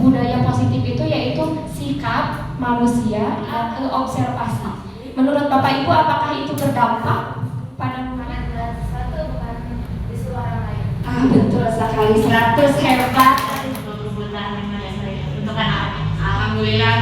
budaya positif itu yaitu sikap manusia ke observasi. Menurut Bapak Ibu, apakah itu berdampak pada satu bukan disuruh orang lain? Betul sekali, 100 hebat. Untuk anak. Alhamdulillah.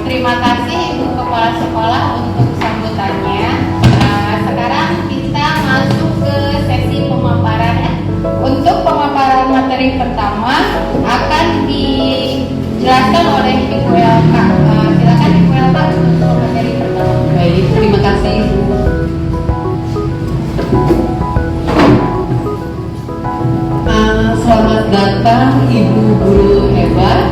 Terima kasih untuk Kepala Sekolah untuk sambutannya. Sekarang kita masuk ke sesi pemaparan ya. Untuk pemaparan materi pertama akan dijelaskan oleh Ibu Elka. Silakan Ibu Elka untuk materi pertama. Baik, terima kasih Ibu. datang ibu guru hebat.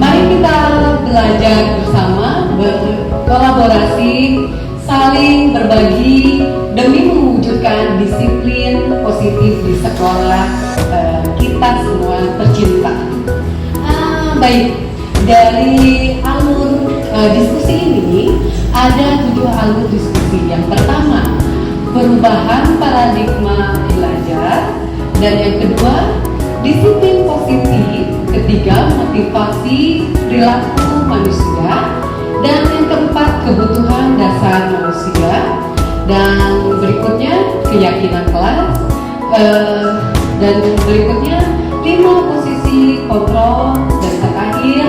Mari kita belajar bersama, berkolaborasi, saling berbagi demi mewujudkan disiplin positif di sekolah kita semua tercinta. Baik, dari alur diskusi ini ada 7 alur diskusi. Yang pertama, perubahan paradigma belajar, dan yang kedua, disiplin positif, ketiga, motivasi perilaku manusia, dan yang keempat, kebutuhan dasar manusia, dan berikutnya keyakinan kelas, dan berikutnya 5 posisi kontrol, dan terakhir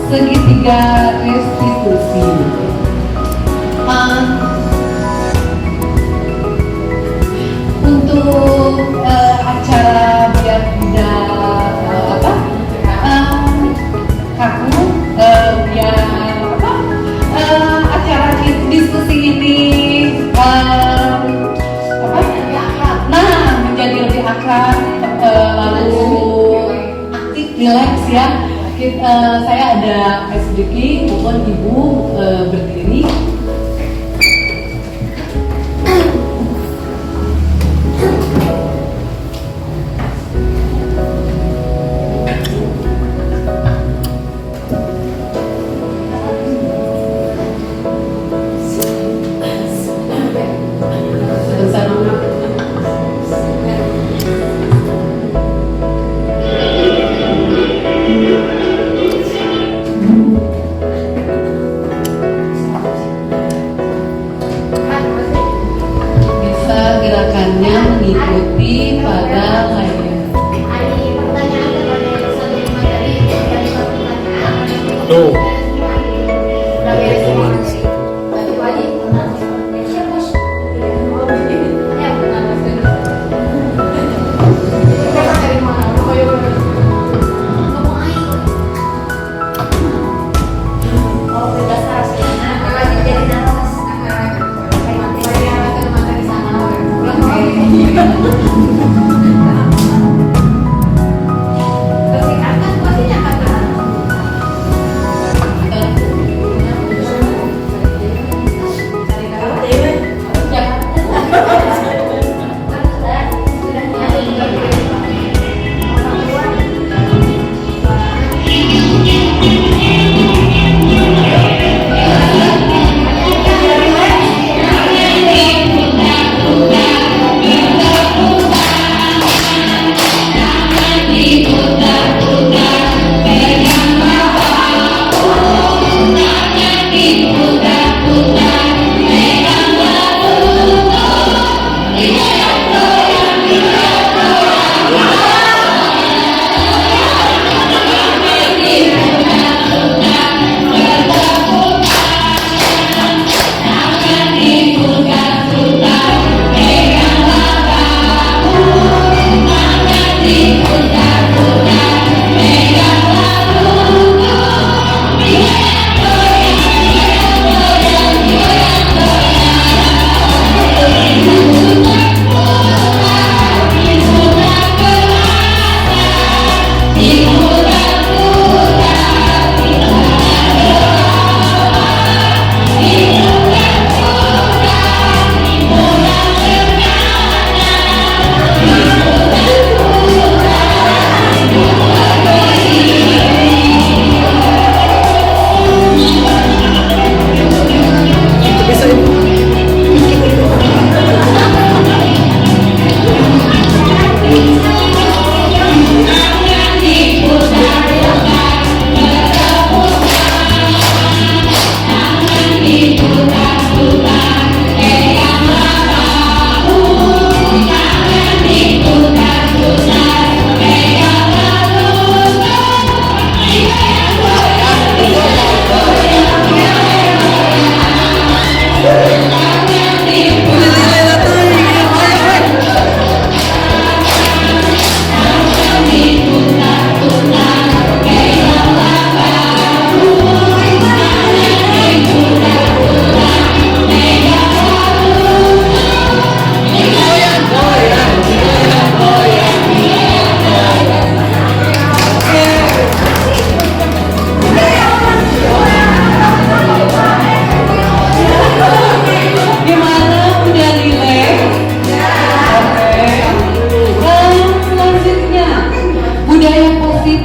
segitiga restitusi. Untuk acara biar tidak kaku, biar acara diskusi ini menjadi lebih akrab, lalu aktif, relax ya. Saya ada sedikit, mohon ibu berdiri.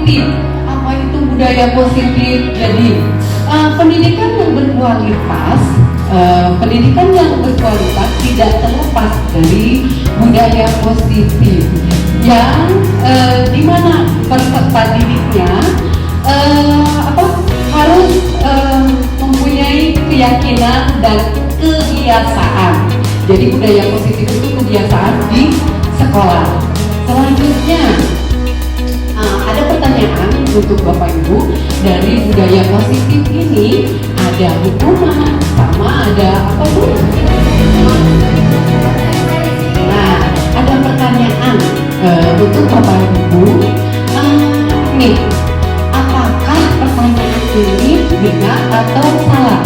positif. Apa itu budaya positif? Jadi pendidikan yang berkualitas, tidak terlepas dari budaya positif yang dimana peserta didiknya harus mempunyai keyakinan dan kebiasaan. Jadi budaya positif itu kebiasaan di sekolah. Selanjutnya ada pertanyaan untuk Bapak Ibu. Dari budaya positif ini ada hukuman sama ada apa Bu? Nah, ada pertanyaan untuk Bapak Ibu. Nih, apakah pertanyaan ini benar atau salah?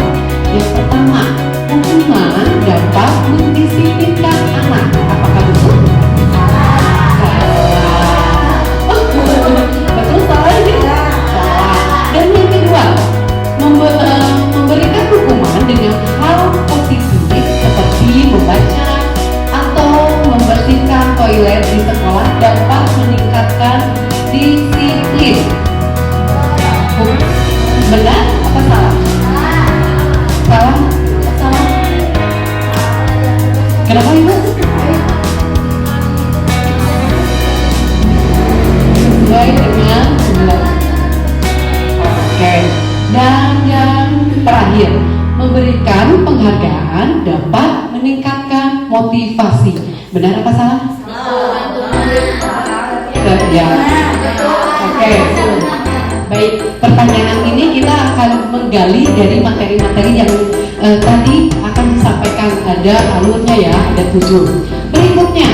Yang pertama, hukuman dapat mendisiplinkan anak. Apakah betul? Betul, salah ini? Salah. Dan yang kedua, memberikan hukuman dengan hal positif seperti membaca atau membersihkan toilet di sekolah dapat meningkatkan disiplin. Benar apa salah? Salah? Salah? Kenapa Ibu? Sesuai dengan Oke. Dan yang terakhir, memberikan penghargaan dapat meningkatkan motivasi. Benar apa salah? Ya. Oke. Baik, pertanyaan ini kita akan menggali dari materi-materi yang tadi akan disampaikan. Ada alurnya ya, ada 7. Berikutnya,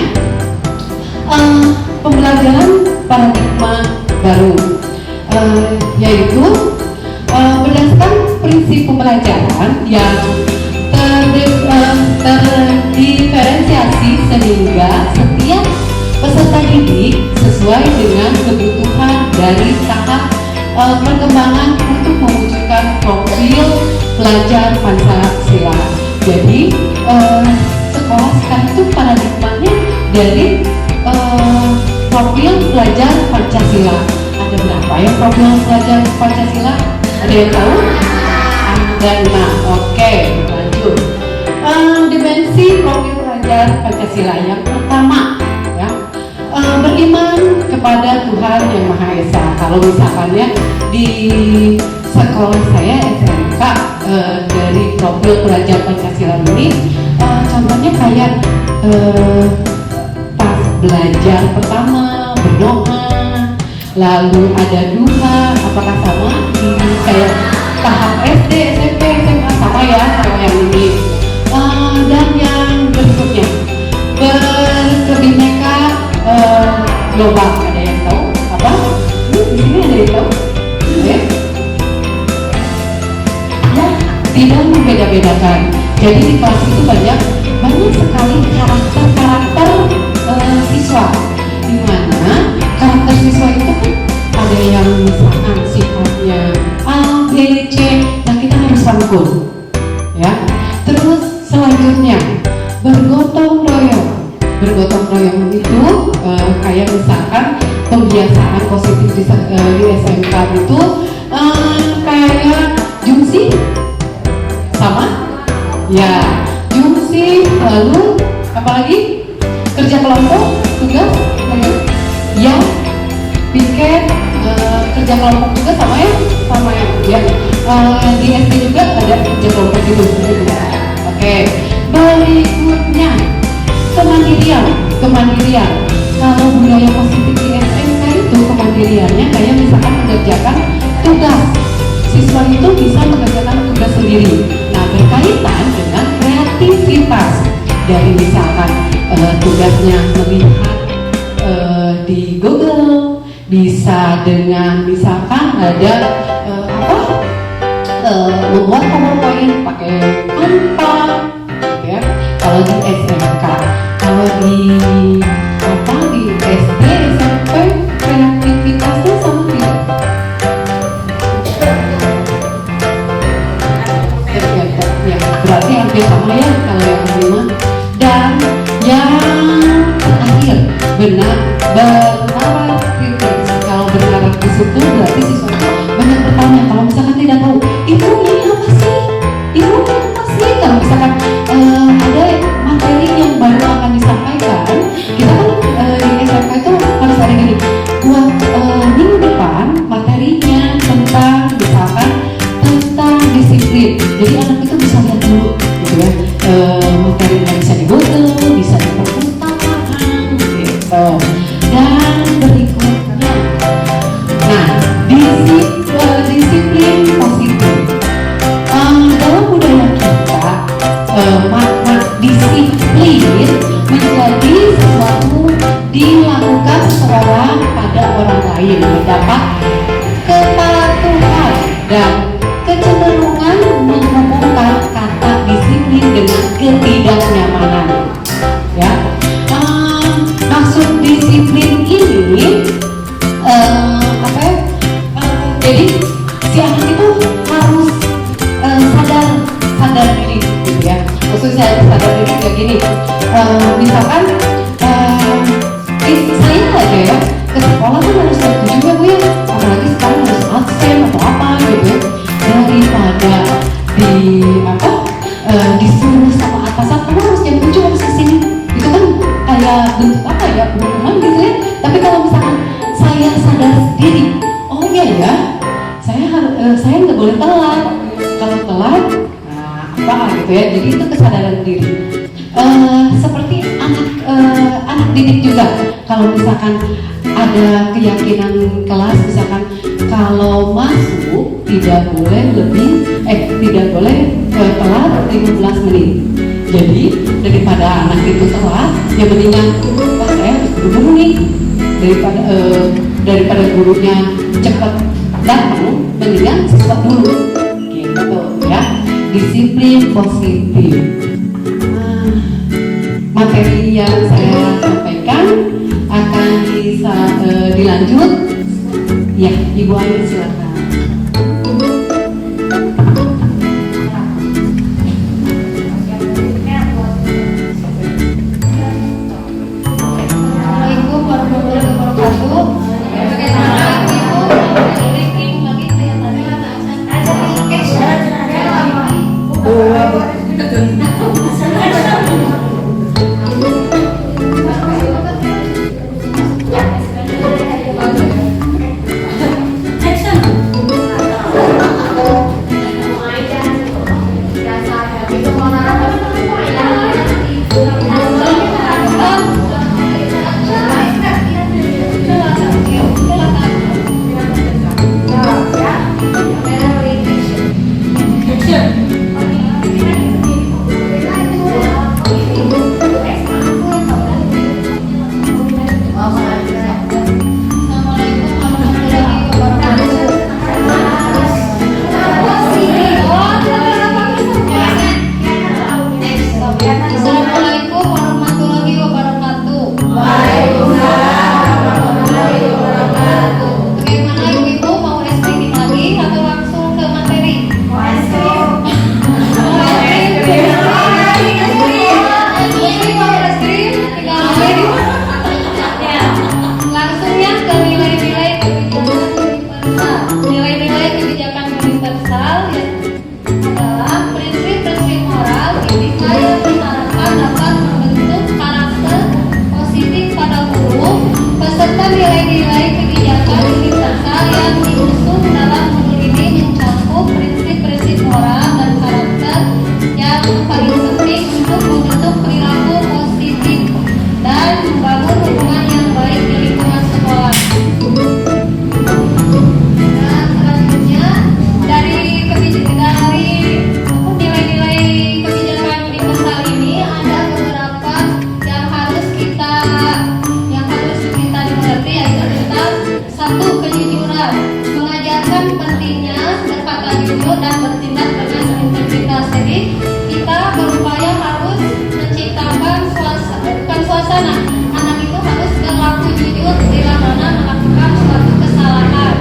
pembelajaran paradigma baru, yaitu berdasarkan prinsip pembelajaran yang terdiferensiasi sehingga setiap peserta didik sesuai dengan kebutuhan dari tahap perkembangan untuk mewujudkan profil pelajar Pancasila. Jadi sekolah sekarang itu paradigmanya dari profil pelajar Pancasila. Ada berapa ya profil pelajar Pancasila? Ada yang tahu? Ada 6. Oke, lanjut. Dimensi profil pelajar Pancasila yang pertama, ya, beriman kepada Tuhan Yang Maha Esa. Kalau misalkan ya di sekolah saya SMK dari profil pelajar Pancasila ini, contohnya kayak pas belajar pertama berdoa, lalu ada duha. Apakah sama kayak tahap SD, SMP, SMA? Sama ya, sama yang ini. Dan yang berikutnya, berbineka global. Ada yang tahu apa? Di sini ada yang tahu? Ya, tidak membeda-bedakan. Jadi di kelas itu banyak sekali karakter siswa, di mana karakter siswa itu kan ada yang misalkan sifatnya A, B, C. Nah, kita harus rangkul, ya. Terus selanjutnya bergotong royong. Bergotong royong itu kayak misalkan pembiasaan positif di SMK itu kayak jungsi, sama? Ya, jungsi. Lalu apalagi kerja kelompok, tugas, ya, piket, kerja kelompok juga sama ya, di SD juga ada kerja kelompok gitu. Oke, berikutnya kemandirian. Kalau budaya positif di SMK itu kemandiriannya kayak misalkan mengerjakan tugas. Siswa itu bisa mengerjakan tugas sendiri. Nah, berkaitan dengan kreativitas dari misalkan tugasnya melihat di Google, bisa dengan misalkan ada membuat PowerPoint pakai Canva, ya. Kalau di SMK, kalau di SD, SMP, kreativitasnya sama tidak? Ya, berarti hampir sama ya kalau yang kelima. Dan yang terakhir, benar kritis. Kalau benar kritis itu kepada orang lain, mendapat kepatuhan dan kecenderungan menghubungkan kata disiplin dengan ketidaknyamanan. Ya, maksud disiplin ini jadi si anak itu harus sadar diri, gitu ya. Khususnya sadar diri kayak gini. Misalkan saya aja ya ke sekolah kan harus jam 7 ya Bu ya, apalagi sekarang harus absen atau apa gitu ya. Daripada disuruh sama atasan kamu harus jam 7 harus kesini, itu kan kayak bentuk apa ya, hukuman gitu ya. Tapi kalau misalkan saya sadar sendiri, oh iya ya, saya nggak boleh telat. Kalau telat, apa gitu ya. Jadi itu kesadaran diri. Seperti anak didik juga, kalau misalkan ada keyakinan kelas, misalkan kalau masuk tidak boleh telat 15 menit. Jadi daripada anak itu telat, ya mendingan pas saya harus buru-buru nih, daripada gurunya cepat datang, mendingan cepat dulu gitu ya. Disiplin positif. Materi yang saya sampaikan akan dilanjut. Ya, Ibu Ayu silakan. Assalamualaikum warahmatullahi wabarakatuh. Bagaimana Ibu? Ranking lagi kelihatannya. Assalamualaikum warahmatullahi wabarakatuh. Bagaimana Ibu mau speaking lagi atau langsung ke materi? Langsungnya ke nilai-nilai kebijakan universal yang adalah prinsip-prinsip moral etika yang diharapkan dapat membentuk karakter positif pada guru, beserta nilai-nilai kebijakan universal yang diusung dalam modul ini mencakup prinsip-prinsip moral dan karakter yang paling penting untuk membentuk perilaku positif dan membangun hubungan yang baik di lingkungan sekolah. Nah, selanjutnya dari nilai-nilai kebijakan universal ini ada beberapa yang harus kita dimengerti, yaitu tentang satu, kejujuran, mengajarkan pentingnya berkata jujur dan bertindak dengan integritas. Jadi kita berupaya harus menciptakan suasana anak itu harus berlaku jujur bila mana melakukan suatu kesalahan.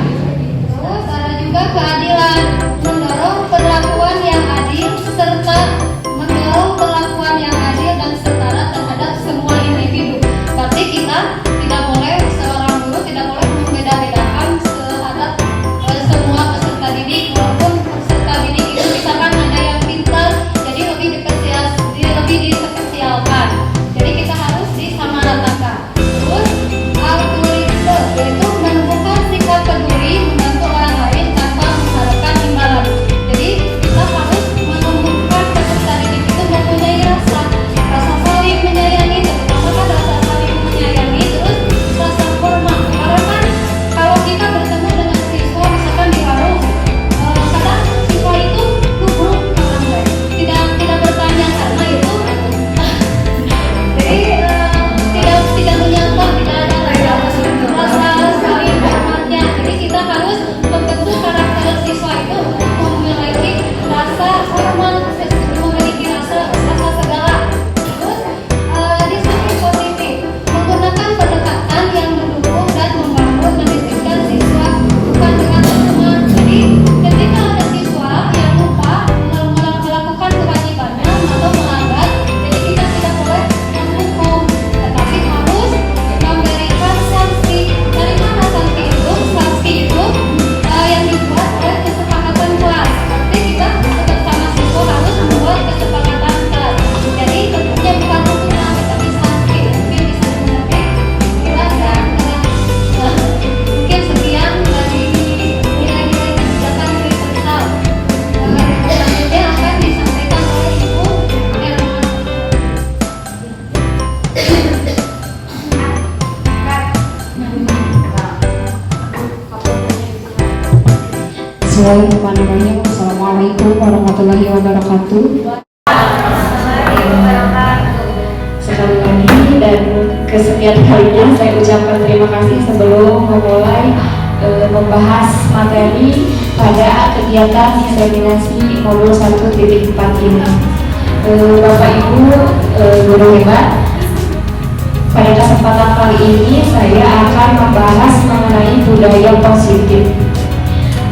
Terus ada juga keadilan, mendorong perlakuan yang adil dan setara terhadap semua individu. Berarti kita tidak boleh, seorang guru tidak boleh membeda-bedakan terhadap semua peserta didik, walaupun peserta didik itu Bismillahirrahmanirrahim. Assalamualaikum warahmatullahi wabarakatuh. Sekali lagi dan kesekian kalinya saya ucapkan terima kasih sebelum memulai membahas materi pada kegiatan diseminasi modul 1.4 ini. Bapak Ibu guru hebat, pada kesempatan kali ini saya akan membahas mengenai budaya positif.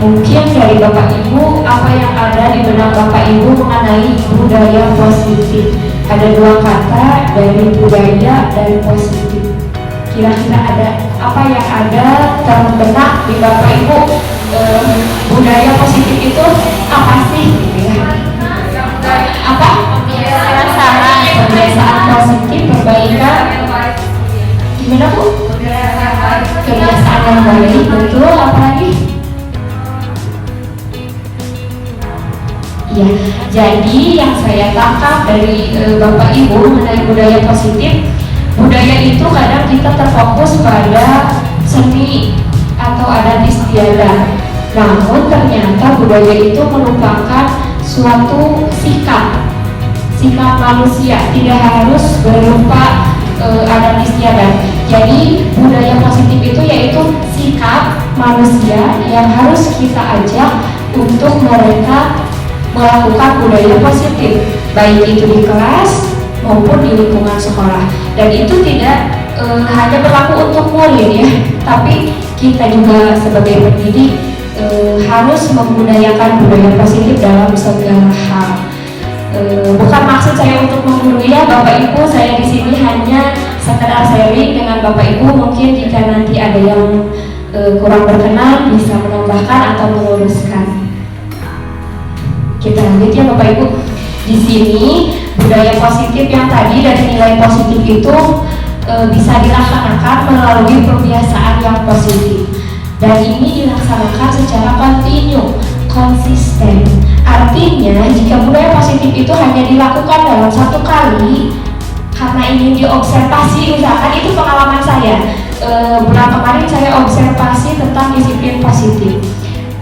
Mungkin dari Bapak Ibu, apa yang ada di benak Bapak Ibu mengenai budaya positif? Ada dua kata dari budaya dan positif. Kira-kira ada apa yang ada terbenak di Bapak Ibu? Budaya positif itu apa sih? Apa? Kebiasaan positif, perbaikan. Gimana Bu? Kebiasaan yang baik, betul. Apa lagi? Ya, jadi yang saya tangkap dari Bapak Ibu mengenai budaya positif, budaya itu kadang kita terfokus pada seni atau adat istiadat. Namun ternyata budaya itu merupakan suatu sikap manusia, tidak harus berupa adat istiadat. Jadi budaya positif itu yaitu sikap manusia yang harus kita ajak untuk mereka melakukan budaya positif, baik itu di kelas maupun di lingkungan sekolah. Dan itu tidak hanya berlaku untuk murid ya, tapi kita juga sebagai pendidik harus membudayakan budaya positif dalam segala hal. Bukan maksud saya untuk menggurui ya Bapak Ibu, saya di sini hanya sekedar sharing dengan Bapak Ibu. Mungkin jika nanti ada yang kurang berkenan bisa menambahkan atau meluruskan. Kita lanjut ya Bapak Ibu. Di sini budaya positif yang tadi dari nilai positif itu bisa dilaksanakan melalui kebiasaan yang positif. Dan ini dilaksanakan secara kontinu, konsisten. Artinya jika budaya positif itu hanya dilakukan dalam satu kali karena ingin diobservasi, misalkan itu pengalaman saya. Bulan kemarin saya observasi tentang disiplin positif.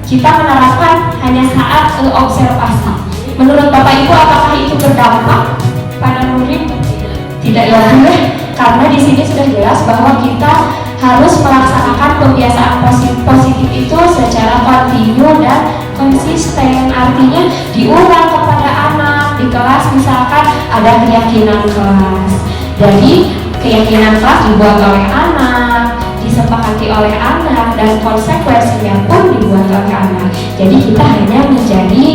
Kita menerapkan hanya saat observasi. Menurut Bapak Ibu, apakah itu berdampak pada murid? Tidak ya, karena di sini sudah jelas bahwa kita harus melaksanakan kebiasaan positif itu secara kontinu dan konsisten. Artinya diulang kepada anak di kelas, misalkan ada keyakinan kelas. Jadi keyakinan kelas dibuat oleh anak, disepakati oleh anak, dan konsekuensinya pun dibuat oleh anak. Jadi kita hanya menjadi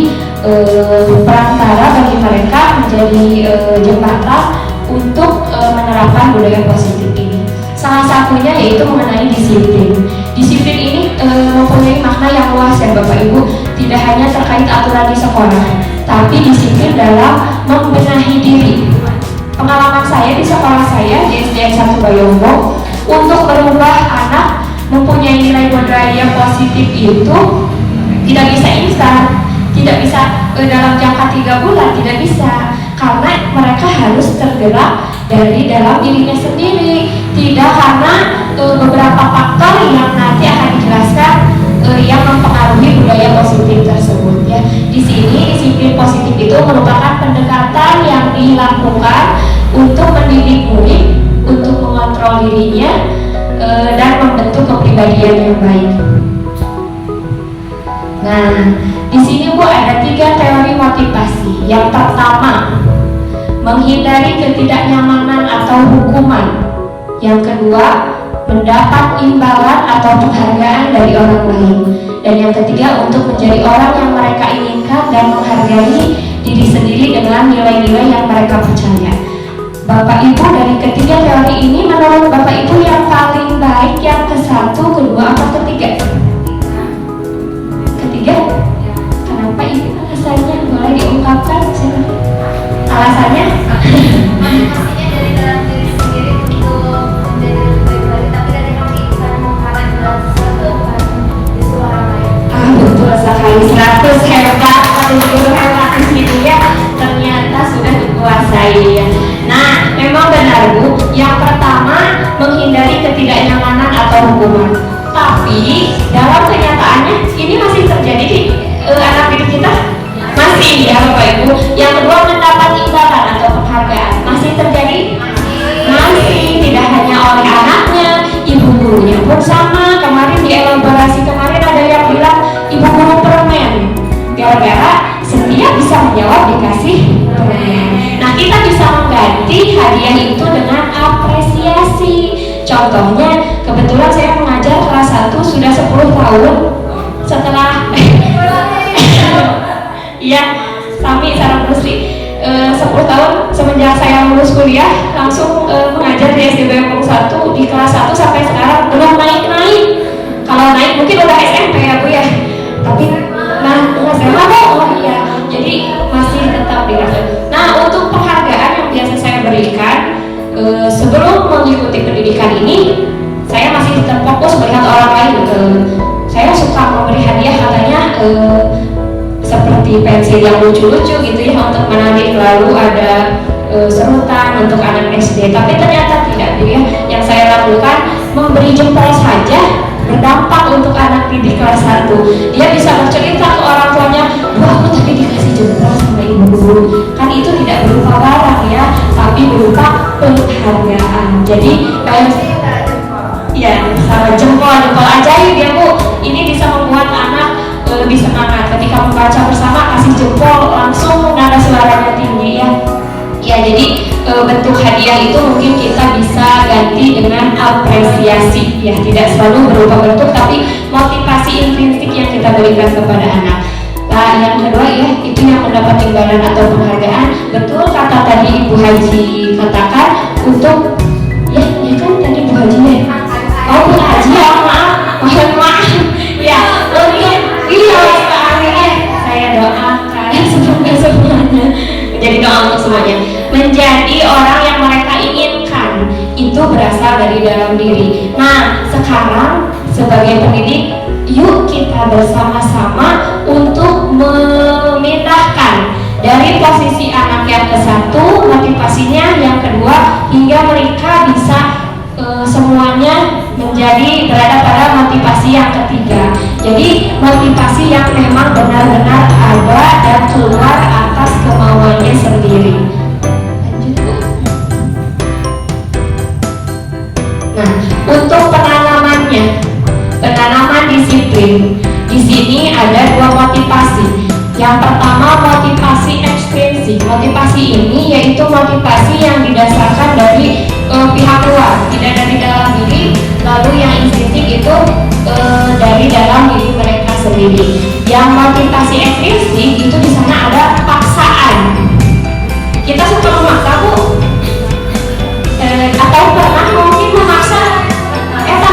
perantara bagi mereka, menjadi jembatan untuk menerapkan budaya positif ini. Salah satunya yaitu mengenai disiplin. Disiplin ini mempunyai makna yang luas ya Bapak Ibu. Tidak hanya terkait aturan di sekolah, tapi disiplin dalam membenahi diri. Pengalaman saya di sekolah saya di SDN 1 Bayombo, untuk berubah anak mempunyai nilai budaya positif itu tidak bisa instan, tidak bisa dalam jangka 3 bulan, tidak bisa, karena mereka harus tergerak dari dalam dirinya sendiri, tidak karena beberapa faktor yang nanti akan dijelaskan yang mempengaruhi budaya positif tersebut ya. Di sini disiplin positif itu merupakan pendekatan yang dilakukan untuk mendidik murid untuk mengontrol dirinya dan membentuk kepribadian yang baik. Nah, di sini Bu ada 3 teori motivasi. Yang pertama, menghindari ketidaknyamanan atau hukuman. Yang kedua, mendapat imbalan atau penghargaan dari orang lain. Dan yang ketiga, untuk menjadi orang yang mereka inginkan dan menghargai diri sendiri dengan nilai-nilai yang mereka percaya. Bapak Ibu, dari ketiga teori ini menurut Bapak Ibu yang paling baik yang ke-1, kedua, atau ketiga? Ketiga? Kenapa itu alasannya? Boleh diungkapkan? Alasannya? Motivasinya dari dalam diri sendiri untuk menjadi lebih baik lagi, tapi dari kami bukan mengharapkan sesuatu, bukan disuruh orang lain. Betul sekali, 100 hebat, guru hebat di sini ya, ternyata sudah dikuasai ya. Nah, memang benar Bu, yang pertama menghindari ketidaknyamanan atau hukuman. Tapi dalam kenyataannya ini masih terjadi di kelas 1 sampai sekarang belum naik-naik. Kalau naik mungkin udah SMP ya Bu ya. Tapi SMA Bu, oh iya. Jadi masih tetap dikasih. Nah, untuk penghargaan yang biasa saya berikan sebelum mengikuti pendidikan ini, saya masih terfokus melihat orang lain. Saya suka memberi hadiah katanya seperti pensil yang lucu-lucu gitu ya untuk menarik, lalu ada serutan untuk anak SD. Tapi ternyata tidak ya. Yang saya lakukan memberi jempol saja berdampak untuk anak didik kelas 1. Dia bisa bercerita ke orang tuanya, wah aku tadi dikasih jempol sama ibu guru. Kan itu tidak berupa barang ya, tapi berupa penghargaan. Jadi ya sama jempol ajaib ya Bu. Ini bisa membuat anak lebih semangat. Ketika membaca bersama kasih jempol langsung nada suaranya tinggi ya. Ya, jadi bentuk hadiah itu mungkin kita bisa ganti dengan apresiasi ya, tidak selalu berupa bentuk tapi motivasi intrinsik yang kita berikan kepada anak. Nah, yang kedua ya, itu yang mendapat imbalan atau penghargaan. Betul kata tadi Ibu Haji katakan untuk ya kan tadi Bu Haji ya. Oh Bu Haji ya, mohon maaf. Ya, untuk iya saya doakan semuanya menjadi doa untuk semuanya. Menjadi orang yang mereka inginkan itu berasal dari dalam diri. Nah, sekarang sebagai pendidik, yuk kita bersama-sama untuk memindahkan dari posisi anak yang ke satu, motivasinya yang kedua, hingga mereka bisa semuanya menjadi berada pada motivasi yang ketiga. Jadi motivasi yang memang benar-benar ada dan keluar atas kemauannya sendiri. Nah, untuk penanamannya, penanaman disiplin. Di sini ada dua motivasi. Yang pertama motivasi ekstrinsik. Motivasi ini yaitu motivasi yang didasarkan dari pihak luar, tidak dari dalam diri. Lalu yang intrinsik itu dari dalam diri mereka sendiri. Yang motivasi ekstrinsik itu di sana ada paksaan. Kita suka memaksa Bu, atau pernah mungkin memaksa.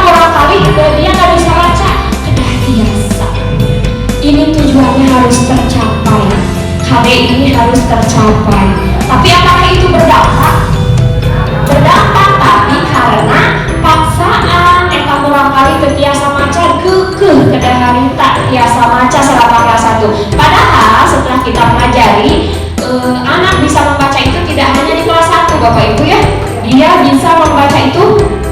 Kurang kali dia nggak bisa baca, kedah biasa. Ini tujuannya harus tercapai. KD ini harus tercapai. Tapi apakah itu berdampak? Berdampak, tapi karena paksaan kurang kali terbiasa maca kekeh kedah harita biasa maca selama kelas 1. Padahal setelah kita mengajari anak bisa membaca itu tidak hanya di kelas 1 Bapak Ibu ya. Dia bisa membaca itu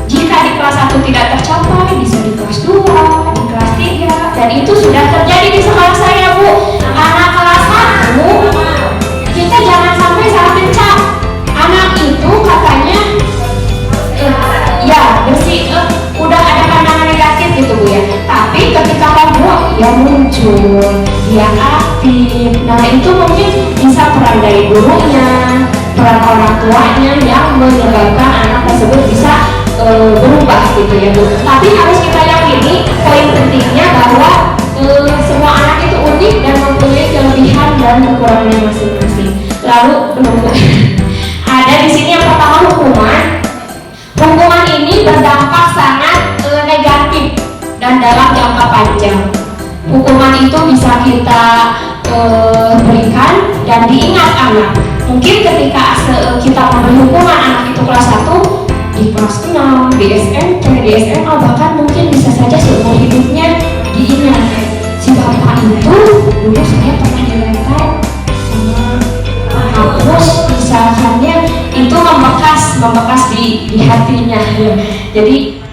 jika di kelas 1 tidak tercapai, bisa di kelas 2, di kelas 3, dan itu sudah terjadi di sekolah saya Bu. Anak kelas 1 kita jangan sampai salah pencap. Anak itu katanya ya bersih, udah ada pandangan negatif gitu Bu ya. Tapi ketika ngobrol ya muncul, dia aktif. Nah itu mungkin bisa peran dari gurunya, peran orang tuanya yang menyebabkan anak tersebut bisa berubah gitu ya Bu. Tapi harus kita yakini poin pentingnya bahwa semua anak itu unik dan mempunyai kelebihan dan kekurangannya masing-masing. Lalu ada di sini yang pertama hukuman. Hukuman ini berdampak sangat negatif dan dalam jangka panjang. Hukuman itu bisa kita berikan dan diingat anak. Mungkin ketika kita memberi hukuman anak itu kelas 1, di kelas 6, di SMP, di SMA, bahkan mungkin bisa saja seumur hidupnya diingat. Si bapak itu dulu saya pernah dilempar sama hapus, misalkannya itu membekas di hatinya. Jadi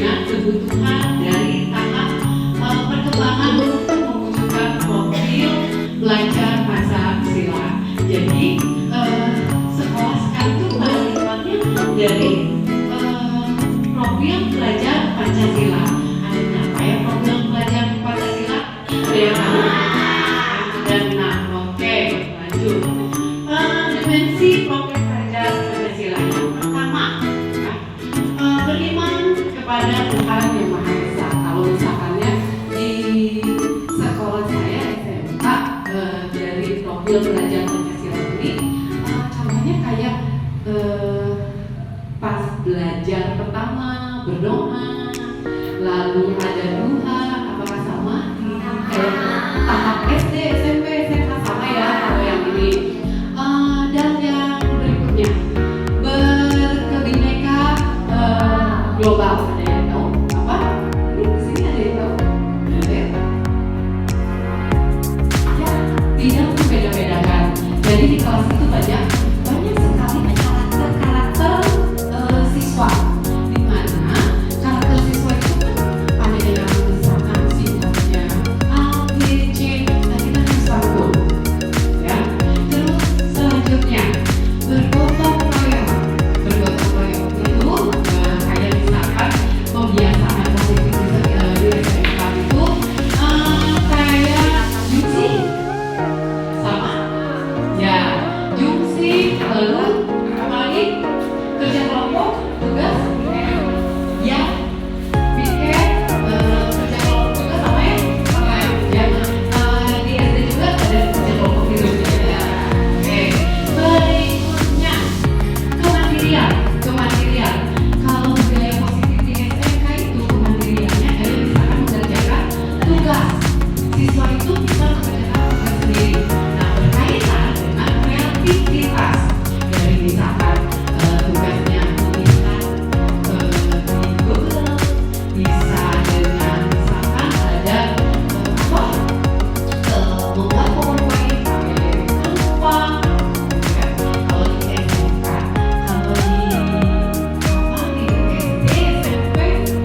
dengan kebutuhan dari tahap perkembangan untuk mewujudkan profil belajar Pancasila. Jadi sekolah sekarang itu paradigmanya dari profil belajar Pancasila. Ada berapa ya profil belajar Pancasila? Ada yang tahu? Dan nah, oke, lanjut. Dimensi profil belajar Pancasila yang pertama, ya, beriman kepada Tuhan yang Maha Esa. Kalau misalkannya di sekolah saya SMK dari profil belajar Pancasila ini, contohnya kayak pas belajar pertama berdoa, lalu ada duha, apakah sama? Kayak tahap SD, SMP, SMA sama ya kalau yang ini. Dan yang berikutnya berkebineka global. Ada yang tahu apa? Ini di sini ada yang tahu? Ada ya? Ya, tidak membeda-bedakan. Jadi di kelas itu banyak sekali karakter siswa. Di mana karakter siswa itu kan ada yang misalkan sifatnya A, B, C, tadi kan bisa tuh. Ya. Terus selanjutnya bergotong royong. Bergotong royong itu kayak misalkan pembiasaan positif di SMK itu kayak jungsi sama ya jungsi, lalu apalagi kerja kelompok, tugas ya piket, kerja kelompok juga sama ya ya di SD juga ada kerja kelompok gitu ya. Oke, berikutnya kemandirian. Kalau budaya positif di SMK itu kemandiriannya kayak misalkan mengerjakan tugas, siswa itu bisa mengerjakan tugas sendiri. Nah, berkaitan dengan kreativitas dari misalkan tugasnya melihat di Google, bisa dengan misalkan ada membuat PowerPoint pakai Canva, ya. Kalau di SMK, kalau di SD, SMP,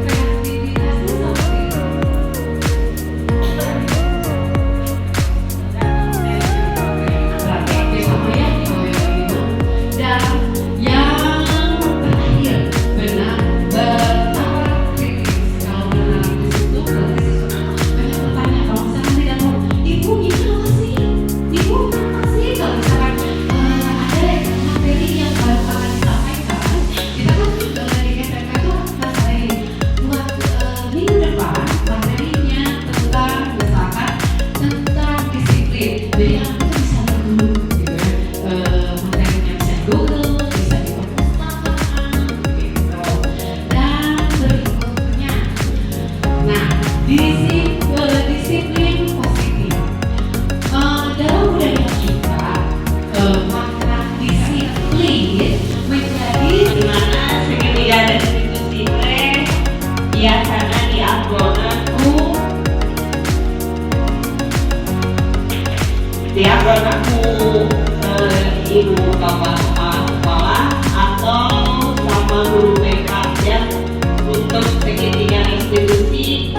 kreativitasnya seperti itu. Berarti SD sama ya kalau yang itu. Dan yang terakhir, benar bertaraf kritis. Kalau bertaraf kritis itu berarti siswa banyak bertanya. Kalau misalkan tidak tahu, ibu ini apa sih? Ibu ini apa sih? Kalau misalkan ada materi yang baru akan disampaikan, kita kan di SMK itu selesai buat minggu depan materinya tentang misalkan tentang disiplin. Jadi anak itu bisa dulu gitu ya. Materinya bisa di Google, bisa di perpustakaan gitu. Dan berikutnya, nah disiplin positif. Dalam budaya kita, makna disiplin menjadi di mana segitiga dan disiplin biasanya dianggotakan ibu bapak kepala atau sama guru BK yang untuk segitiga institusi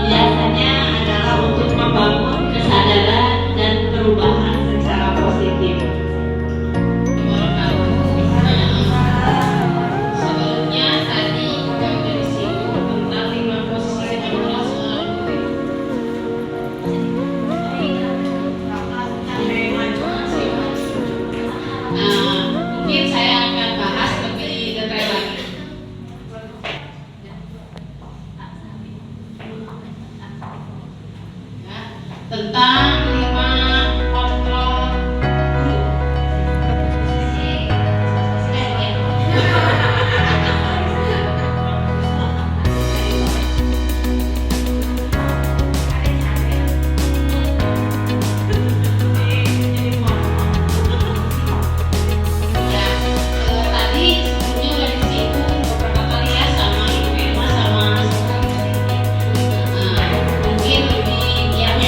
biasanya adalah untuk membangun kesadaran dan perubahan secara positif. Sebelumnya tadi udah disinggung tentang 5 posisi kelas. Mungkin saya akan bahas lebih detail lagi. Ya, tentang 5 kontrol guru. Tadi sebelumnya udah disinggung beberapa kali ya sama Ibu Irma sama mungkin lebih yang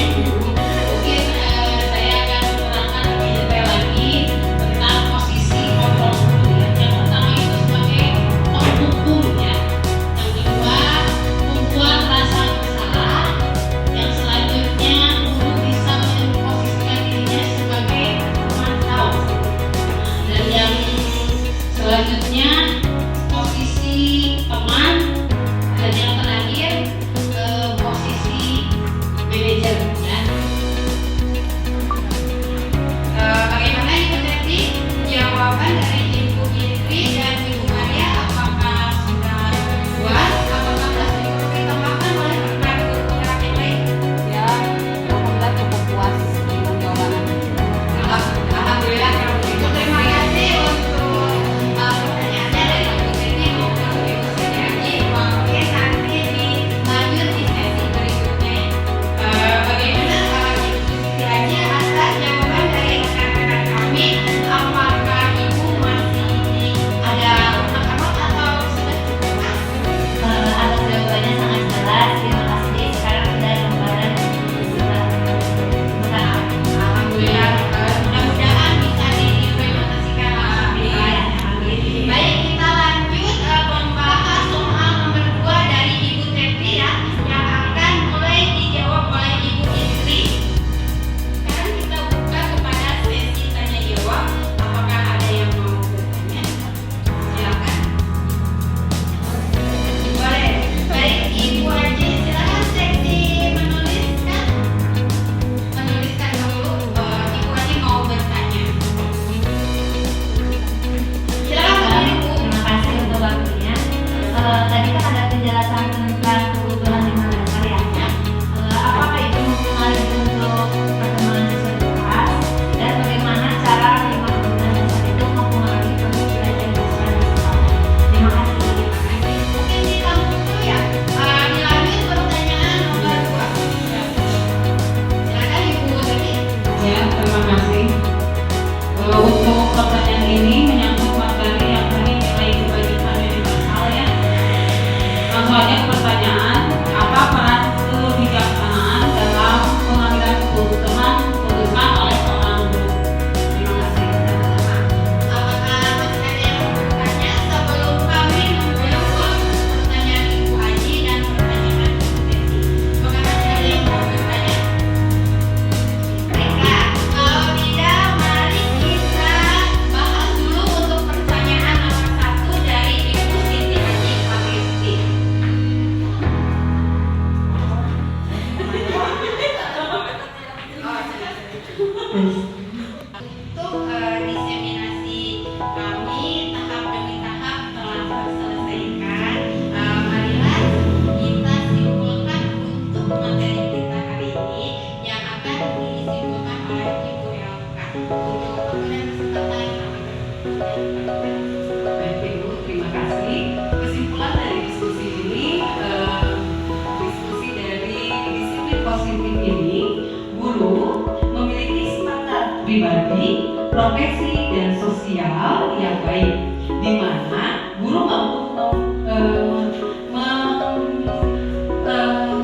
profesi dan sosial yang baik, di mana guru mampu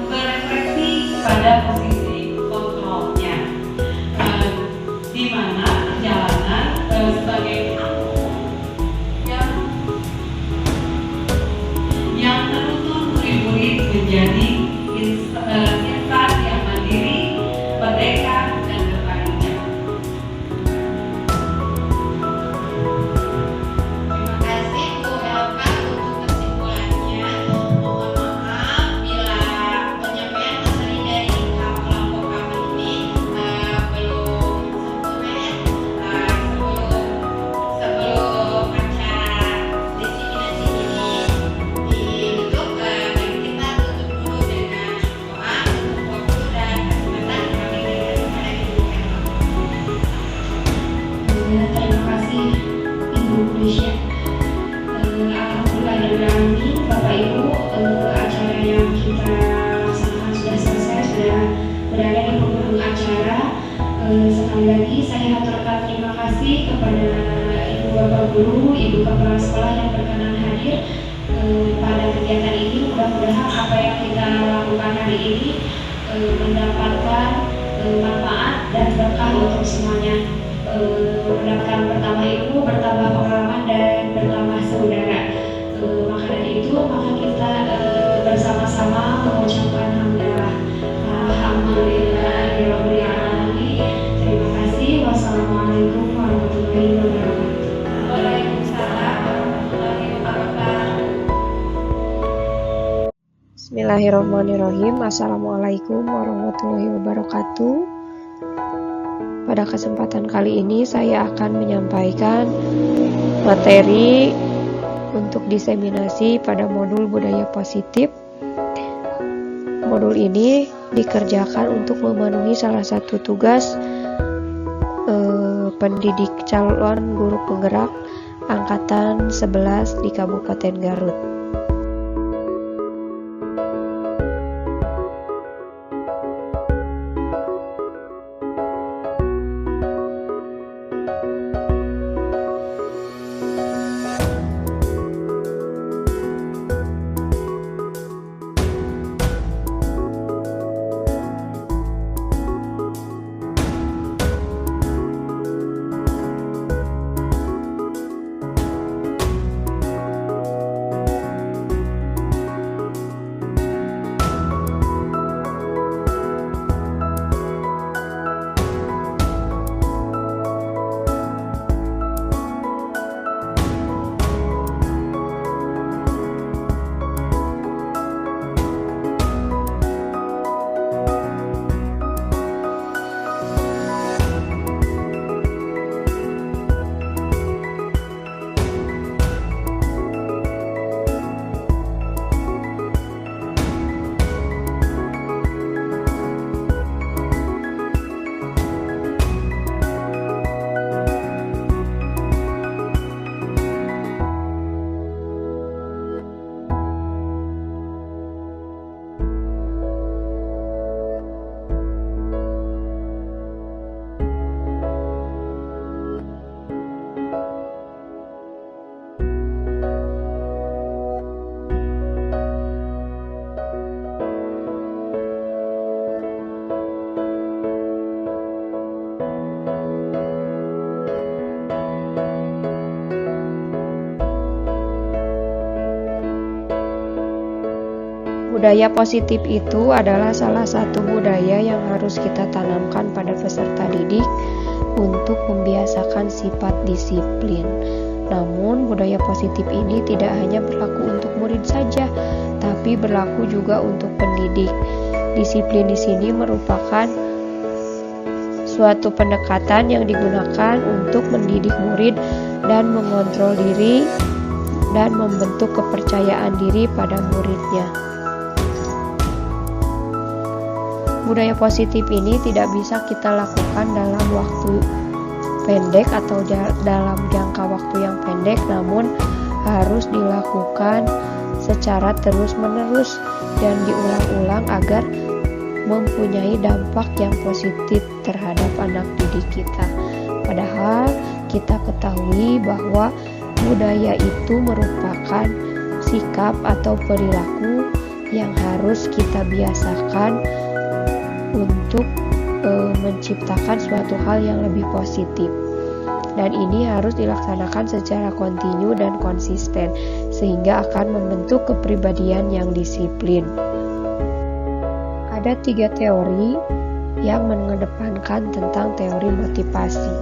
berefleksi pada posisi kontrolnya, di mana perjalanan sebagai yang menuntun murid-murid menjadi insan yang mandiri, merdeka, dan bertanggung jawab. Terima kasih Bu Elka untuk kesimpulannya. Mohon maaf bila penyampaian materi dari kelompok kami ini belum sempurna ya. Sebelum acara diseminasi ini ditutup, mari kita tutup dulu dengan doa untuk waktu dan kesempatan kami berikan kepada Ibu Elka. Terima kasih Ibu Krisya. Alhamdulillahirrahmanirrahim, Bapak Ibu, acara yang kita laksanakan sudah selesai, sudah berada di penghujung acara. Sekali lagi saya haturkan terima kasih kepada Ibu Bapak Guru, Ibu Kepala Sekolah yang berkenan hadir pada kegiatan ini. Mudah-mudahan apa yang kita lakukan hari ini mendapatkan manfaat dan berkah untuk semuanya. Mendapatkan bertambah ilmu, bertambah pengalaman, dan bertambah saudara. Maka dari itu, maka kita bersama-sama mengucapkan hamdalah. Alhamdulillahirabbil alamin. Terima kasih. Wassalamualaikum warahmatullahi wabarakatuh. Waalaikumsalam warahmatullahi wabarakatuh. Bismillahirrahmanirrahim. Assalamualaikum warahmatullahi wabarakatuh. Pada kesempatan kali ini saya akan menyampaikan materi untuk diseminasi pada modul budaya positif. Modul ini dikerjakan untuk memenuhi salah satu tugas pendidik calon guru penggerak angkatan 11 di Kabupaten Garut. Budaya positif itu adalah salah satu budaya yang harus kita tanamkan pada peserta didik untuk membiasakan sifat disiplin. Namun, budaya positif ini tidak hanya berlaku untuk murid saja, tapi berlaku juga untuk pendidik. Disiplin di sini merupakan suatu pendekatan yang digunakan untuk mendidik murid dan mengontrol diri dan membentuk kepercayaan diri pada muridnya. Budaya positif ini tidak bisa kita lakukan dalam waktu pendek atau dalam jangka waktu yang pendek, namun harus dilakukan secara terus-menerus dan diulang-ulang agar mempunyai dampak yang positif terhadap anak didik kita. Padahal kita ketahui bahwa budaya itu merupakan sikap atau perilaku yang harus kita biasakan untuk menciptakan suatu hal yang lebih positif. Dan ini harus dilaksanakan secara kontinu dan konsisten sehingga akan membentuk kepribadian yang disiplin. Ada 3 teori yang mengedepankan tentang teori motivasi.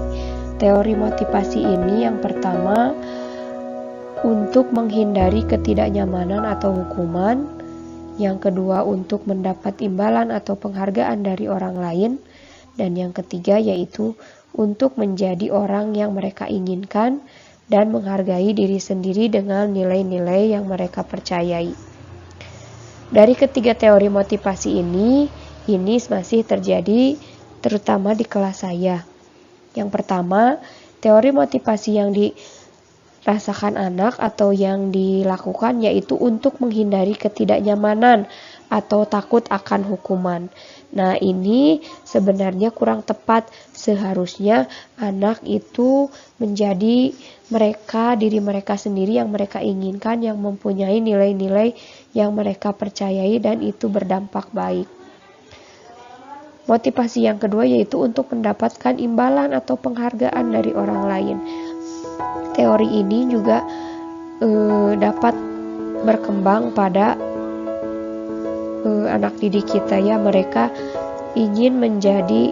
Teori motivasi ini yang pertama untuk menghindari ketidaknyamanan atau hukuman, yang kedua untuk mendapat imbalan atau penghargaan dari orang lain, dan yang ketiga yaitu untuk menjadi orang yang mereka inginkan dan menghargai diri sendiri dengan nilai-nilai yang mereka percayai. Dari ketiga teori motivasi ini masih terjadi terutama di kelas saya. Yang pertama, teori motivasi yang dirasakan anak atau yang dilakukan yaitu untuk menghindari ketidaknyamanan atau takut akan hukuman. Nah, ini sebenarnya kurang tepat. Seharusnya anak itu menjadi diri mereka sendiri yang mereka inginkan, yang mempunyai nilai-nilai yang mereka percayai dan itu berdampak baik. Motivasi yang kedua yaitu untuk mendapatkan imbalan atau penghargaan dari orang lain. Teori ini juga dapat berkembang pada anak didik kita ya. Mereka ingin menjadi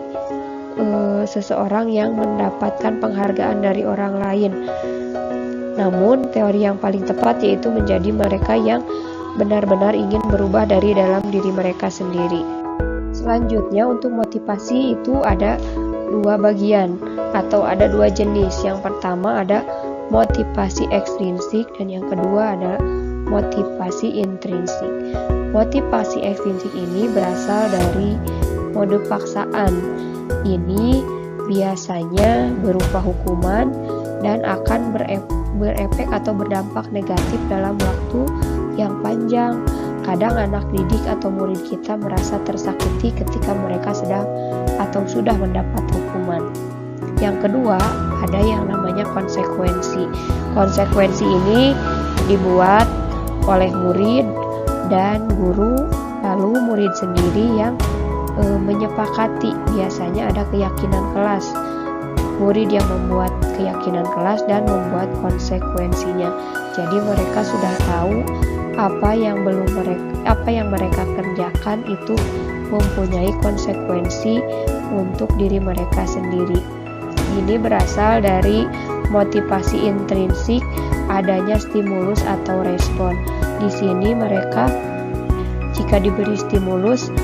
seseorang yang mendapatkan penghargaan dari orang lain. Namun teori yang paling tepat yaitu menjadi mereka yang benar-benar ingin berubah dari dalam diri mereka sendiri. Selanjutnya untuk motivasi itu ada 2 bagian atau ada 2 jenis. Yang pertama ada motivasi ekstrinsik dan yang kedua ada motivasi intrinsik. Motivasi ekstrinsik ini berasal dari mode paksaan. Ini biasanya berupa hukuman dan akan berefek atau berdampak negatif dalam waktu yang panjang. Kadang anak didik atau murid kita merasa tersakiti ketika mereka sedang atau sudah mendapat hukuman. Yang kedua, ada yang namanya konsekuensi. Konsekuensi ini dibuat oleh murid dan guru, lalu murid sendiri yang menyepakati. Biasanya ada keyakinan kelas. Murid yang membuat keyakinan kelas dan membuat konsekuensinya. Jadi mereka sudah tahu apa yang mereka kerjakan itu mempunyai konsekuensi untuk diri mereka sendiri. Ini berasal dari motivasi intrinsik, adanya stimulus atau respon. Di sini mereka jika diberi stimulus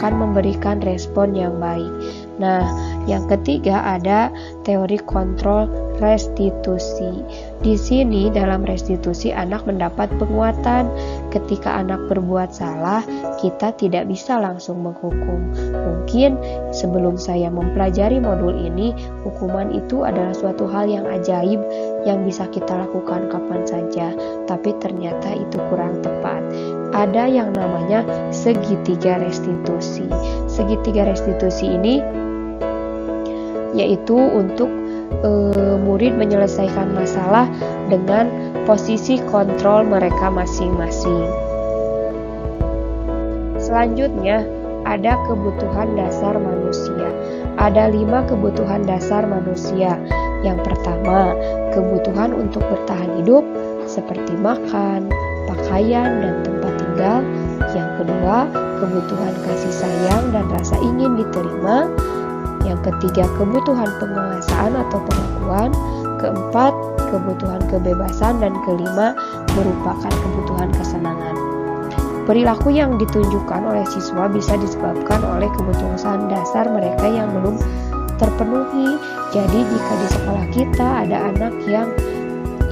akan memberikan respon yang baik. Nah, yang ketiga ada teori kontrol restitusi. Di sini dalam restitusi anak mendapat penguatan. Ketika anak berbuat salah, kita tidak bisa langsung menghukum. Mungkin sebelum saya mempelajari modul ini, hukuman itu adalah suatu hal yang ajaib yang bisa kita lakukan kapan saja, tapi ternyata itu kurang tepat. Ada yang namanya segitiga restitusi. Segitiga restitusi ini yaitu untuk murid menyelesaikan masalah dengan posisi kontrol mereka masing-masing. Selanjutnya ada kebutuhan dasar manusia. Ada 5 kebutuhan dasar manusia. Yang pertama, kebutuhan untuk bertahan hidup seperti makan, pakaian, dan tempat tinggal. Yang kedua, kebutuhan kasih sayang dan rasa ingin diterima. Yang ketiga, kebutuhan penguasaan atau pengakuan. Keempat, kebutuhan kebebasan. Dan kelima, merupakan kebutuhan kesenangan. Perilaku yang ditunjukkan oleh siswa bisa disebabkan oleh kebutuhan dasar mereka yang belum terpenuhi. Jadi jika di sekolah kita ada anak yang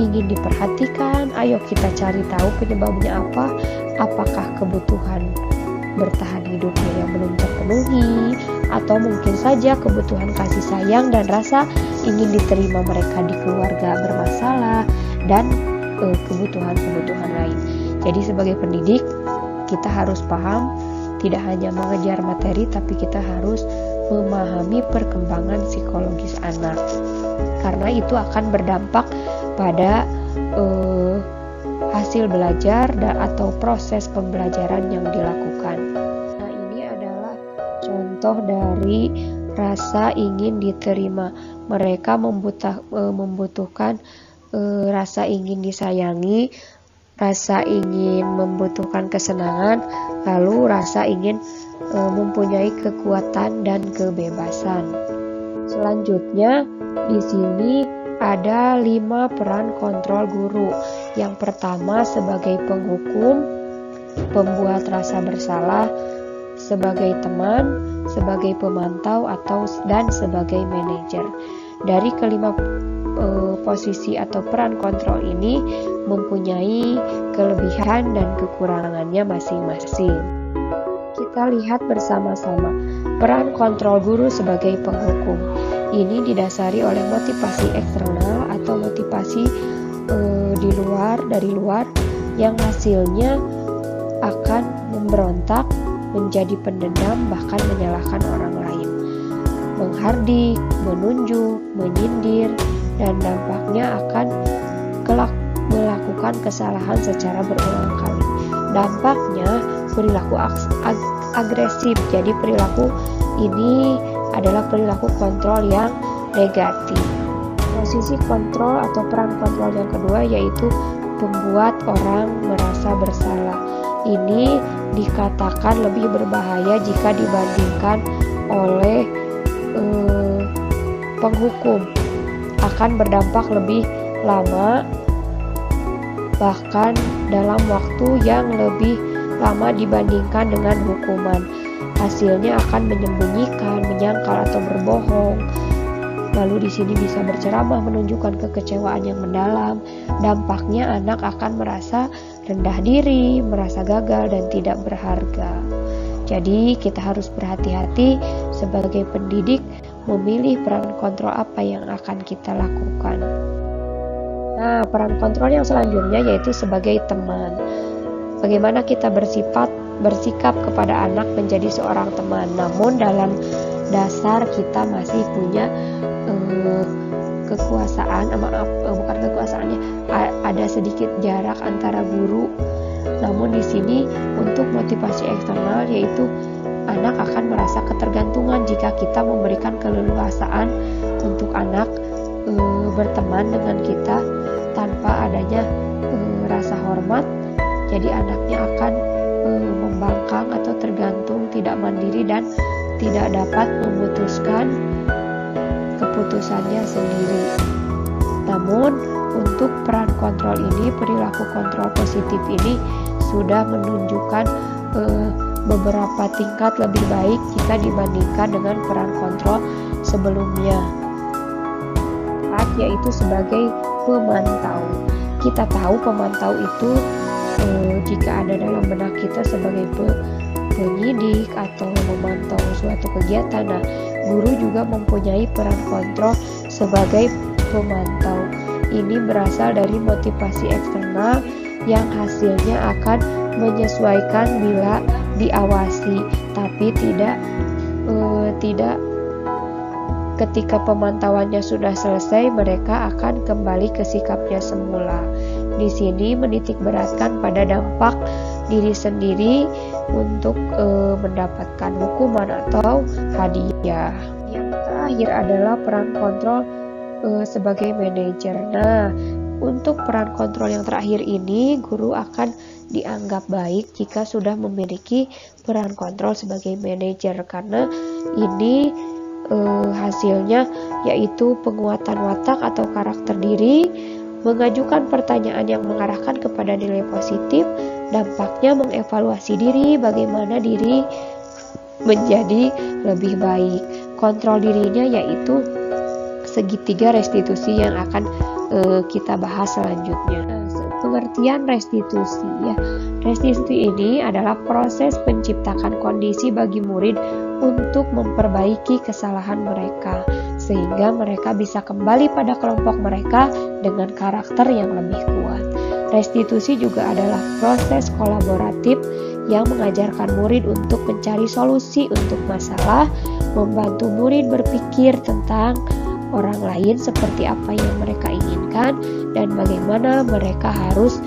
ingin diperhatikan, ayo kita cari tahu penyebabnya apa. Apakah kebutuhan bertahan hidupnya yang belum terpenuhi, atau mungkin saja kebutuhan kasih sayang dan rasa ingin diterima mereka di keluarga bermasalah, dan kebutuhan-kebutuhan lain. Jadi sebagai pendidik kita harus paham, tidak hanya mengejar materi, tapi kita harus memahami perkembangan psikologis anak. karena itu akan berdampak pada hasil belajar atau proses pembelajaran yang dilakukan. Nah, ini adalah contoh dari rasa ingin diterima. Mereka membutuhkan rasa ingin disayangi, rasa ingin membutuhkan kesenangan, lalu rasa ingin mempunyai kekuatan dan kebebasan. Selanjutnya, di sini ada 5 peran kontrol guru. Yang pertama sebagai penghukum, pembuat rasa bersalah, sebagai teman, sebagai pemantau dan sebagai manajer. Dari kelima posisi atau peran kontrol ini mempunyai kelebihan dan kekurangannya masing-masing. Kita lihat bersama-sama peran kontrol guru sebagai penghukum. Ini didasari oleh motivasi eksternal atau motivasi dari luar yang hasilnya akan memberontak, menjadi pendendam, bahkan menyalahkan orang lain, menghardik, menunjuk, menyindir, dan dampaknya akan melakukan kesalahan secara berulang kali. Dampaknya perilaku agresif. Jadi perilaku ini adalah perilaku kontrol yang negatif. Posisi kontrol atau peran kontrol yang kedua yaitu membuat orang merasa bersalah. Ini dikatakan lebih berbahaya jika dibandingkan oleh penghukum. Akan berdampak lebih lama, bahkan dalam waktu yang lebih lama dibandingkan dengan hukuman. Hasilnya akan menyembunyikan, menyangkal atau berbohong. Lalu di sini bisa berceramah, menunjukkan kekecewaan yang mendalam. Dampaknya anak akan merasa rendah diri, merasa gagal dan tidak berharga. Jadi kita harus berhati-hati sebagai pendidik memilih peran kontrol apa yang akan kita lakukan. Nah, peran kontrol yang selanjutnya yaitu sebagai teman. Bagaimana kita bersikap kepada anak menjadi seorang teman, namun dalam dasar kita masih punya bukan kekuasaannya, ada sedikit jarak antara guru. Namun di sini untuk motivasi eksternal yaitu anak akan merasa ketergantungan jika kita memberikan keleluasaan untuk anak berteman dengan kita tanpa adanya rasa hormat. Jadi anaknya akan membangkang atau tergantung, tidak mandiri dan tidak dapat memutuskan keputusannya sendiri. Namun untuk peran kontrol ini, perilaku kontrol positif ini sudah menunjukkan beberapa tingkat lebih baik jika dibandingkan dengan peran kontrol sebelumnya, yaitu sebagai pemantau. Kita tahu pemantau itu jika ada dalam benak kita sebagai penyidik atau memantau suatu kegiatan. Nah, guru juga mempunyai peran kontrol sebagai pemantau. Ini berasal dari motivasi eksternal yang hasilnya akan menyesuaikan bila diawasi, tapi tidak ketika pemantauannya sudah selesai mereka akan kembali ke sikapnya semula. Di sini menitik beratkan pada dampak diri sendiri untuk mendapatkan hukuman atau hadiah. Yang terakhir adalah peran kontrol sebagai manajer. Nah, untuk peran kontrol yang terakhir ini, guru akan dianggap baik jika sudah memiliki peran kontrol sebagai manajer, karena ini hasilnya yaitu penguatan watak atau karakter diri, mengajukan pertanyaan yang mengarahkan kepada nilai positif, dampaknya mengevaluasi diri, bagaimana diri menjadi lebih baik. Kontrol dirinya yaitu segitiga restitusi yang akan kita bahas selanjutnya. Pengertian restitusi ya. Restitusi ini adalah proses menciptakan kondisi bagi murid untuk memperbaiki kesalahan mereka sehingga mereka bisa kembali pada kelompok mereka dengan karakter yang lebih kuat. Restitusi juga adalah proses kolaboratif yang mengajarkan murid untuk mencari solusi untuk masalah, membantu murid berpikir tentang orang lain seperti apa yang mereka inginkan dan bagaimana mereka harus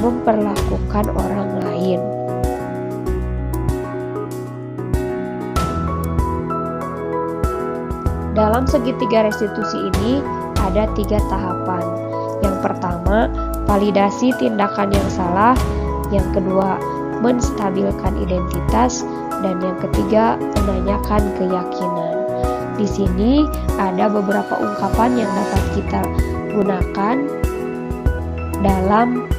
memperlakukan orang lain. Dalam segitiga restitusi ini ada 3 tahapan. Yang pertama, validasi tindakan yang salah. Yang kedua, menstabilkan identitas. Dan yang ketiga, menanyakan keyakinan. Di sini ada beberapa ungkapan yang dapat kita gunakan dalam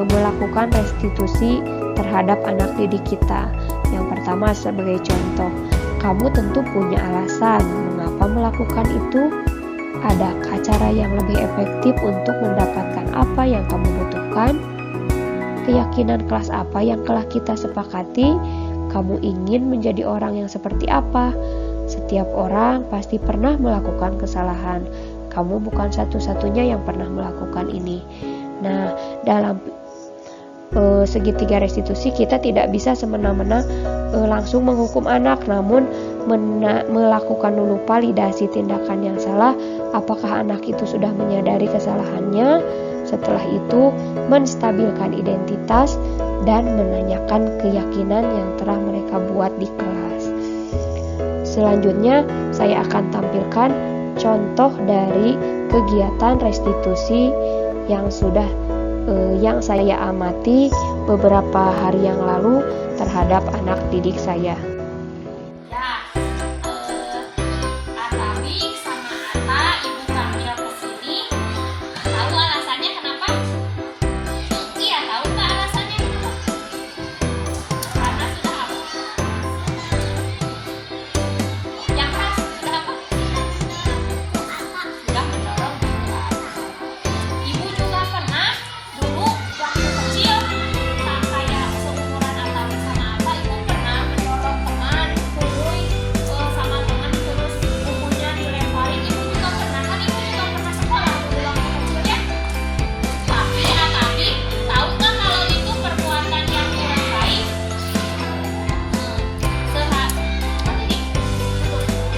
melakukan restitusi terhadap anak didik kita. Yang pertama sebagai contoh, kamu tentu punya alasan mengapa melakukan itu. Adakah cara yang lebih efektif untuk mendapatkan apa yang kamu butuhkan? Keyakinan kelas apa yang telah kita sepakati? Kamu ingin menjadi orang yang seperti apa? Setiap orang pasti pernah melakukan kesalahan. Kamu bukan satu-satunya yang pernah melakukan ini. Nah, dalam segitiga restitusi kita tidak bisa semena-mena langsung menghukum anak, namun melakukan dulu validasi tindakan yang salah. Apakah anak itu sudah menyadari kesalahannya? Setelah itu menstabilkan identitas dan menanyakan keyakinan yang telah mereka buat di kelas. Selanjutnya saya akan tampilkan contoh dari kegiatan restitusi yang saya amati beberapa hari yang lalu terhadap anak didik saya. Ya, Atabik sama Ata ibu panggil ke sini. Tahu alasannya kenapa? Iya, tahu nggak alasannya kenapa? Karena sudah apa? Yang keras sudah apa? Sudah mendorong juga. Ibu juga pernah dulu waktu kecil, kayak seumuran Atabik sama Ata, ibu pernah mendorong teman, sama teman terus bukunya dilemparin. Ibu juga pernah kan? Ibu juga pernah sekolah dulu waktu kecil ya. Tapi Atabik tahu nggak kalau itu perbuatan yang kurang baik?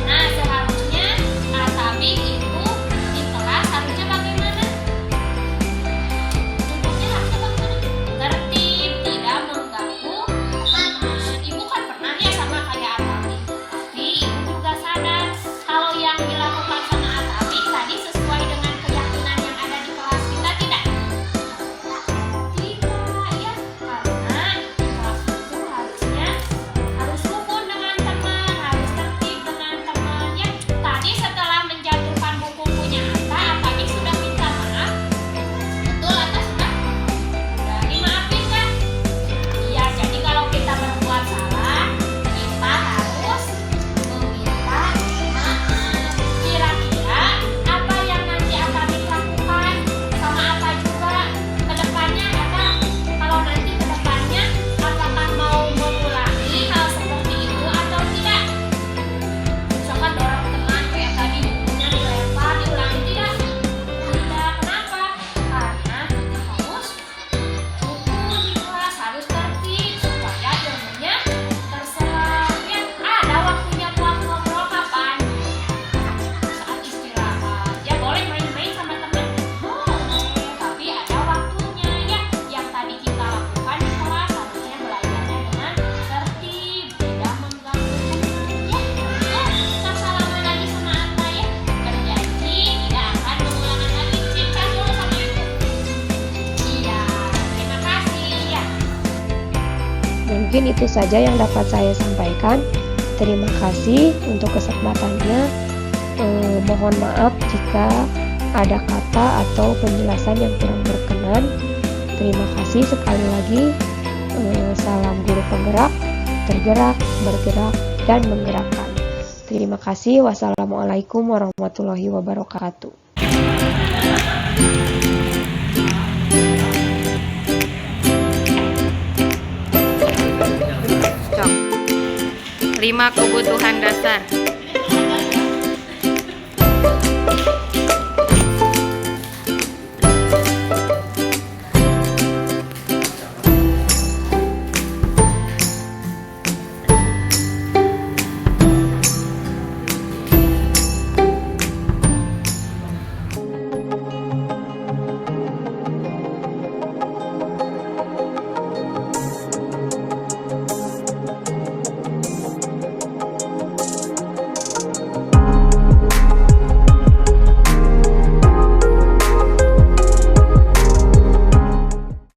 Nah, seharusnya Atabik itu di kelas harusnya bagaimana? Duduknya harusnya bagaimana? Tertib, tidak mengganggu. Ibu kan pernah ya sama kayak Atabik. Tapi ibu juga sadar kalau yang dilakukan sama Atabik tadi sesuai dengan keyakinan yang ada di kelas kita tidak? Tidak ya, karena di kelas itu harusnya harus rukun dengan teman, harus tertib dengan teman ya. Tadi setelah menjatuhkan buku-bukunya Atabik sudah minta maaf. Betul Ata sudah dimaafin kan? Iya, jadi kalau kita berbuat salah, kita harus meminta maaf. Kira-kira apa yang nanti Atabik lakukan sama Ata juga ke depannya? Ata, kalau nanti ke depannya apakah mau mengulangi hal seperti itu atau tidak? Misalkan dorong teman kayak tadi bukunya dilempar, diulangi tidak? Tidak, kenapa? Karena kita harus rukun di kelas, harus tertib supaya ilmunya terserap ya. Ada waktunya buat ngobrol kapan? Saat istirahat. Ya boleh main-main sama teman? Boleh, tapi ada waktunya ya. Yang tadi kita lakukan di kelas harusnya belajarnya dengan tertib, tidak mengganggu teman ya. Kita salaman lagi sama Ata ya. Berjanji tidak akan mengulangi lagi. Cinta dulu sama ibu. Iya, terima kasih ya. Mungkin itu saja yang dapat saya sampaikan. Terima kasih untuk kesempatannya. Mohon maaf jika ada kata atau penjelasan yang kurang berkenan. Terima kasih sekali lagi. Salam guru penggerak, tergerak, bergerak, dan menggerakkan. Terima kasih. Wassalamualaikum warahmatullahi wabarakatuh. Lima kebutuhan dasar.